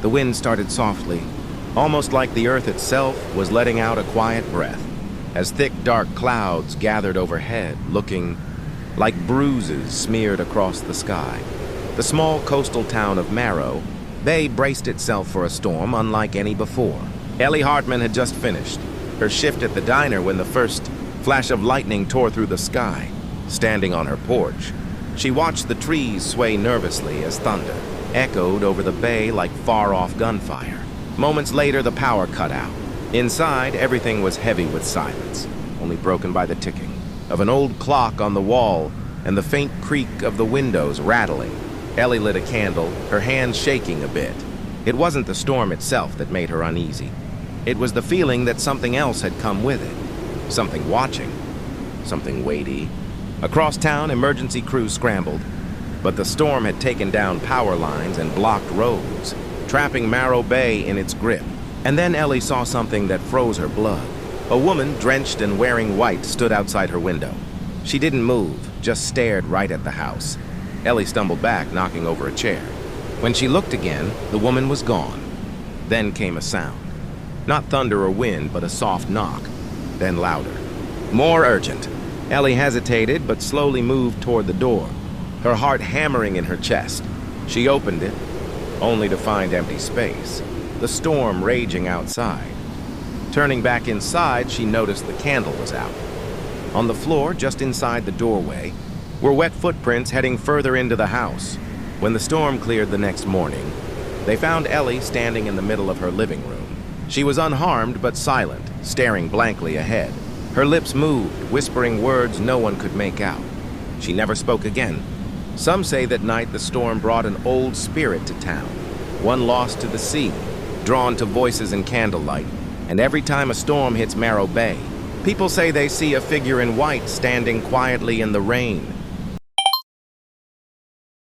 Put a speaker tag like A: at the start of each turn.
A: The wind started softly, almost like the earth itself was letting out a quiet breath, as thick, dark clouds gathered overhead, looking like bruises smeared across the sky. The small coastal town of Marrow Bay braced itself for a storm unlike any before. Ellie Hartman had just finished her shift at the diner when the first flash of lightning tore through the sky. Standing on her porch, she watched the trees sway nervously as thunder echoed over the bay like far-off gunfire. Moments later, the power cut out. Inside, everything was heavy with silence, only broken by the ticking of an old clock on the wall and the faint creak of the windows rattling. Ellie lit a candle, her hands shaking a bit. It wasn't the storm itself that made her uneasy. It was the feeling that something else had come with it. Something watching. Something weighty. Across town, emergency crews scrambled, but the storm had taken down power lines and blocked roads, trapping Marrow Bay in its grip. And then Ellie saw something that froze her blood. A woman, drenched and wearing white, stood outside her window. She didn't move, just stared right at the house. Ellie stumbled back, knocking over a chair. When she looked again, the woman was gone. Then came a sound. Not thunder or wind, but a soft knock, then louder. More urgent. Ellie hesitated, but slowly moved toward the door, her heart hammering in her chest. She opened it, only to find empty space, the storm raging outside. Turning back inside, she noticed the candle was out. On the floor, just inside the doorway, were wet footprints heading further into the house. When the storm cleared the next morning, they found Ellie standing in the middle of her living room. She was unharmed but silent, staring blankly ahead. Her lips moved, whispering words no one could make out. She never spoke again. Some say that night the storm brought an old spirit to town, one lost to the sea, drawn to voices and candlelight. And every time a storm hits Marrow Bay, people say they see a figure in white standing quietly in the rain,